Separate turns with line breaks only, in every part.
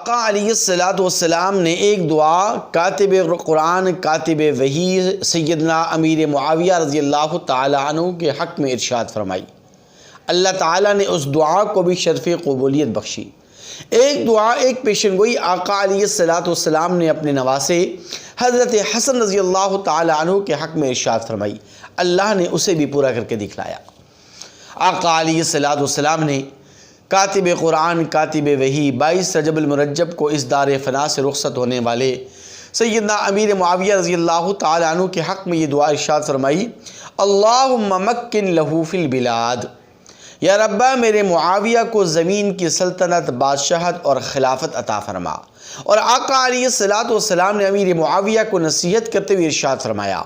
آقا علیہ الصلوۃ والسلام نے ایک دعا کاتب قرآن کاتب وحی سیدنا امیر معاویہ رضی اللہ تعالی عنہ کے حق میں ارشاد فرمائی۔ اللہ تعالیٰ نے اس دعا کو بھی شرف قبولیت بخشی۔ ایک دعا، ایک پیشن گوئی آقا علیہ الصلوۃ والسلام نے اپنے نواسے حضرت حسن رضی اللہ تعالی عنہ کے حق میں ارشاد فرمائی، اللہ نے اسے بھی پورا کر کے دکھلایا۔ آقا علیہ الصلوۃ والسلام نے کاتب قرآن کاتب وحی 22 رجب المرجب کو اس دار فنا سے رخصت ہونے والے سیدنا امیر معاویہ رضی اللہ تعالی عنہ کے حق میں یہ دعا ارشاد فرمائی، اللہم مکن لہو فی البلاد، یا ربا میرے معاویہ کو زمین کی سلطنت، بادشاہت اور خلافت عطا فرما۔ اور آقا علیہ الصلوۃ والسلام نے امیر معاویہ کو نصیحت کرتے ہوئے ارشاد فرمایا،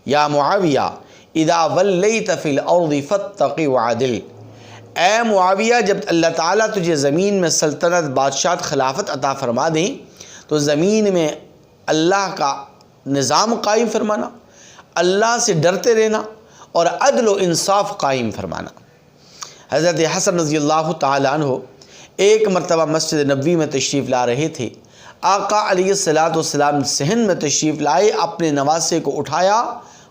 یا معاویہ اذا ولیت فی الارض فاتق وعدل، اے معاویہ جب اللہ تعالیٰ تجھے زمین میں سلطنت، بادشاہت، خلافت عطا فرما دیں تو زمین میں اللہ کا نظام قائم فرمانا، اللہ سے ڈرتے رہنا اور عدل و انصاف قائم فرمانا۔ حضرت حسن رضی اللہ تعالی عنہ ایک مرتبہ مسجد نبوی میں تشریف لا رہے تھے۔ آقا علیہ الصلوۃ والسلام صحن میں تشریف لائے، اپنے نواسے کو اٹھایا،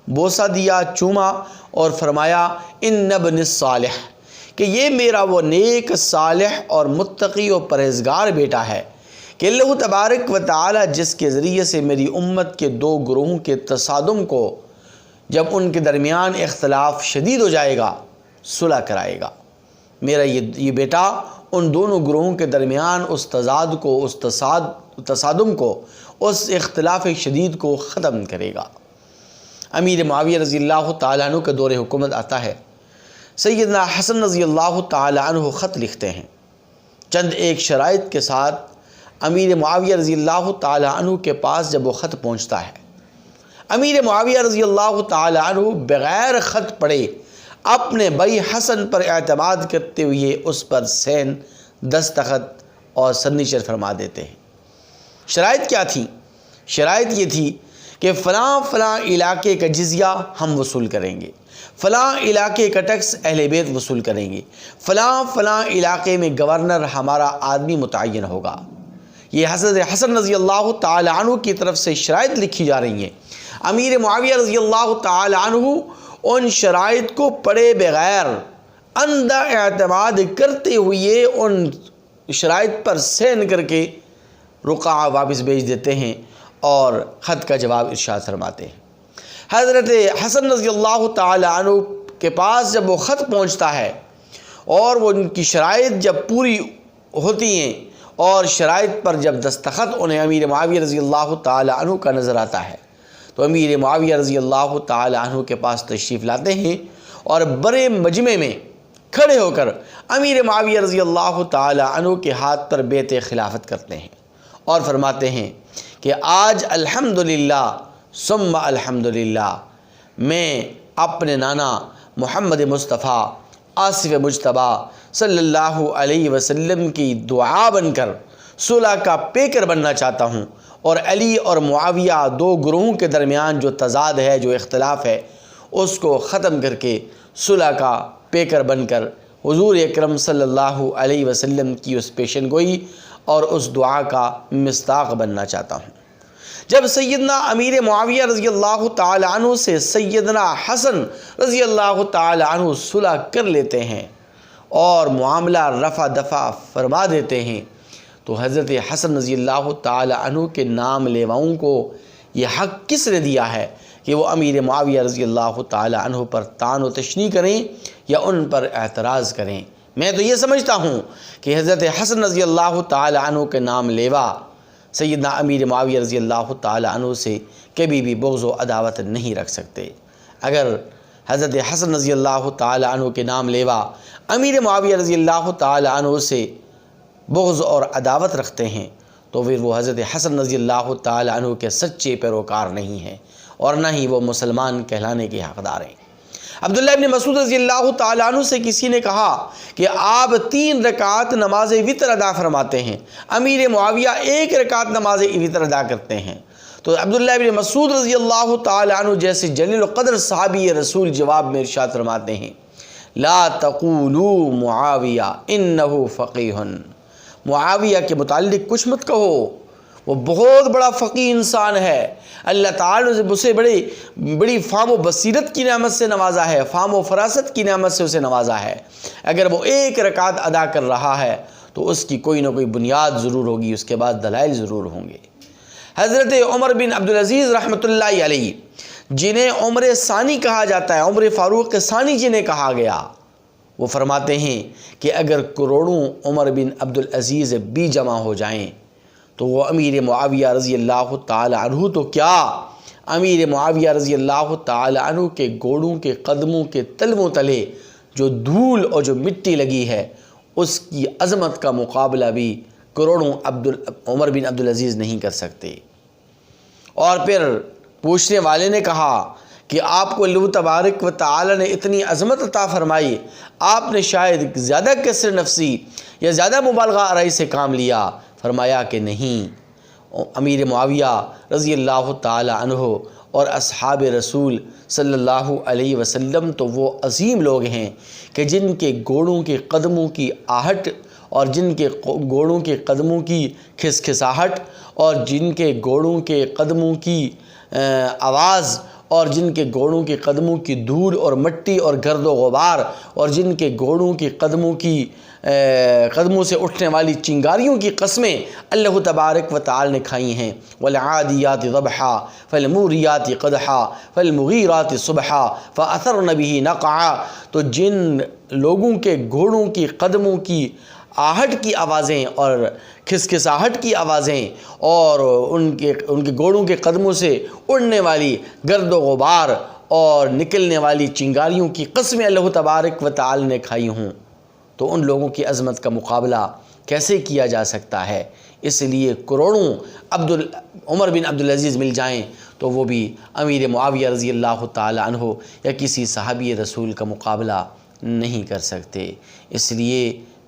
بوسہ دیا، چوما اور فرمایا ان ابن الصالح، کہ یہ میرا وہ نیک، صالح اور متقی و پرہیزگار بیٹا ہے کہ اللہ تبارک و تعالی جس کے ذریعے سے میری امت کے دو گروہوں کے تصادم کو، جب ان کے درمیان اختلاف شدید ہو جائے گا، صلح کرائے گا۔ میرا یہ بیٹا ان دونوں گروہوں کے درمیان اس تضاد کو، اس تصادم کو، اس اختلاف شدید کو ختم کرے گا۔ امیر معاویہ رضی اللہ تعالیٰ عنہ کا دور حکومت آتا ہے۔ سیدنا حسن رضی اللہ تعالی عنہ خط لکھتے ہیں، چند ایک شرائط کے ساتھ امیر معاویہ رضی اللہ تعالی عنہ کے پاس جب وہ خط پہنچتا ہے، امیر معاویہ رضی اللہ تعالی عنہ بغیر خط پڑھے اپنے بھائی حسن پر اعتماد کرتے ہوئے اس پر سین، دستخط اور سگنیچر فرما دیتے ہیں۔ شرائط کیا تھی؟ شرائط یہ تھی کہ فلاں فلاں علاقے کا جزیہ ہم وصول کریں گے، فلاں علاقے کا ٹیکس اہل بیت وصول کریں گے، فلاں فلاں علاقے میں گورنر ہمارا آدمی متعین ہوگا۔ یہ حضرت حسن رضی اللہ تعالی عنہ کی طرف سے شرائط لکھی جا رہی ہیں۔ امیر معاویہ رضی اللہ تعالی عنہ ان شرائط کو پڑھے بغیر اندھا اعتماد کرتے ہوئے ان شرائط پر سین کر کے رقعہ واپس بھیج دیتے ہیں اور خط کا جواب ارشاد فرماتے ہیں۔ حضرت حسن رضی اللہ تعالی عنہ کے پاس جب وہ خط پہنچتا ہے اور وہ ان کی شرائط جب پوری ہوتی ہیں اور شرائط پر جب دستخط انہیں امیر معاویہ رضی اللہ تعالی عنہ کا نظر آتا ہے تو امیر معاویہ رضی اللہ تعالی عنہ کے پاس تشریف لاتے ہیں اور بڑے مجمع میں کھڑے ہو کر امیر معاویہ رضی اللہ تعالی عنہ کے ہاتھ پر بیعت خلافت کرتے ہیں اور فرماتے ہیں کہ آج الحمدللہ ثم الحمدللہ میں اپنے نانا محمد مصطفیٰ آصف مجتبیٰ صلی اللہ علیہ وسلم کی دعا بن کر صلح کا پیکر بننا چاہتا ہوں، اور علی اور معاویہ دو گروہوں کے درمیان جو تضاد ہے، جو اختلاف ہے، اس کو ختم کر کے صلح کا پیکر بن کر حضور اکرم صلی اللہ علیہ وسلم کی اس پیشن گوئی اور اس دعا کا مصداق بننا چاہتا ہوں۔ جب سیدنا امیر معاویہ رضی اللہ تعالی عنہ سے سیدنا حسن رضی اللہ تعالی عنہ صلح کر لیتے ہیں اور معاملہ رفع دفع فرما دیتے ہیں تو حضرت حسن رضی اللہ تعالی عنہ کے نام لیواؤں کو یہ حق کس نے دیا ہے کہ وہ امیر معاویہ رضی اللہ تعالی عنہ پر طعن و تشنیع کریں یا ان پر اعتراض کریں؟ میں تو یہ سمجھتا ہوں کہ حضرت حسن رضی اللہ تعالی عنہ کے نام لیوا سیدنا امیر معاویہ رضی اللہ تعالی عنہ سے کبھی بھی بغض و عداوت نہیں رکھ سکتے۔ اگر حضرت حسن رضی اللہ تعالی عنہ کے نام لیوا امیر معاویہ رضی اللہ تعالی عنہ سے بغض اور عداوت رکھتے ہیں تو پھر وہ حضرت حسن رضی اللہ تعالی عنہ کے سچے پیروکار نہیں ہیں اور نہ ہی وہ مسلمان کہلانے کے حقدار ہیں۔ عبداللہ ابن مسعود رضی اللہ تعالی عنہ سے کسی نے کہا کہ آپ 3 رکعت نماز وتر ادا فرماتے ہیں، امیر معاویہ 1 رکعت نماز وتر ادا کرتے ہیں، تو عبداللہ ابن مسعود رضی اللہ تعالی عنہ جیسے جلیل القدر صحابی رسول جواب میں ارشاد فرماتے ہیں، لا تقولوا معاویہ انہ فقیہ، معاویہ کے متعلق کچھ مت کہو، وہ بہت بڑا فقیہ انسان ہے، اللہ تعالیٰ نے اسے بڑی فہم و بصیرت کی نعمت سے نوازا ہے، فہم و فراست کی نعمت سے اسے نوازا ہے، اگر وہ ایک رکعت ادا کر رہا ہے تو اس کی کوئی نہ کوئی بنیاد ضرور ہوگی، اس کے بعد دلائل ضرور ہوں گے۔ حضرت عمر بن عبدالعزیز رحمۃ اللہ علیہ، جنہیں عمر ثانی کہا جاتا ہے، عمر فاروق ثانی جنہیں کہا گیا، وہ فرماتے ہیں کہ اگر کروڑوں عمر بن عبدالعزیز بھی جمع ہو جائیں تو وہ امیر معاویہ رضی اللہ تعالی عنہ تو کیا، امیر معاویہ رضی اللہ تعالی عنہ کے گوڑوں کے قدموں کے تلووں تلے جو دھول اور جو مٹی لگی ہے، اس کی عظمت کا مقابلہ بھی کروڑوں عمر بن عبدالعزیز نہیں کر سکتے۔ اور پھر پوچھنے والے نے کہا کہ آپ کو اللہ تبارک و تعالی نے اتنی عظمت عطا فرمائی، آپ نے شاید زیادہ کسر نفسی یا زیادہ مبالغہ آرائی سے کام لیا؟ فرمایا کہ نہیں، امیر معاویہ رضی اللہ تعالی عنہ اور اصحاب رسول صلی اللہ علیہ وسلم تو وہ عظیم لوگ ہیں کہ جن کے گوڑوں کے قدموں کی آہٹ اور جن کے گوڑوں کے قدموں کی کھسکھساہٹ اور جن کے گوڑوں کے قدموں کی آواز اور جن کے گوڑوں کے قدموں کی دھول اور مٹی اور گرد و غبار اور جن کے گوڑوں کے قدموں سے اٹھنے والی چنگاریوں کی قسمیں اللہ تبارک و تعالی نے کھائی ہیں، وَالْعَادِيَاتِ ضَبْحًا فَالْمُورِيَاتِ قَدْحًا فَالْمُغِيرَاتِ صُبْحًا فَأَثَرْنَ بِهِ نَقْعًا، تو جن لوگوں کے گھوڑوں کی قدموں کی آہٹ کی آوازیں اور کھسکھساہٹ کی آوازیں اور ان کے گھوڑوں کے قدموں سے اڑنے والی گرد و غبار اور نکلنے والی چنگاریوں کی قسمیں اللہ تبارک و تعالی نے کھائی ہوں، تو ان لوگوں کی عظمت کا مقابلہ کیسے کیا جا سکتا ہے؟ اس لیے کروڑوں عمر بن عبدالعزیز مل جائیں تو وہ بھی امیر معاویہ رضی اللہ تعالی عنہ یا کسی صحابی رسول کا مقابلہ نہیں کر سکتے۔ اس لیے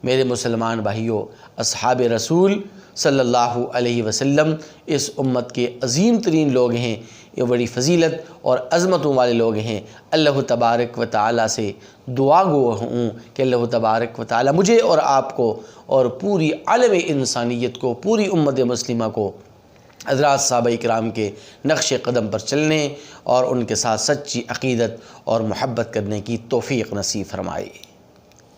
میرے مسلمان بھائیوں، اصحاب رسول صلی اللہ علیہ وسلم اس امت کے عظیم ترین لوگ ہیں، یہ بڑی فضیلت اور عظمتوں والے لوگ ہیں۔ اللہ تبارک و تعالیٰ سے دعا گو ہوں کہ اللہ تبارک و تعالیٰ مجھے اور آپ کو اور پوری عالم انسانیت کو، پوری امت مسلمہ کو حضرات صحابہ کرام کے نقش قدم پر چلنے اور ان کے ساتھ سچی عقیدت اور محبت کرنے کی توفیق نصیب فرمائے۔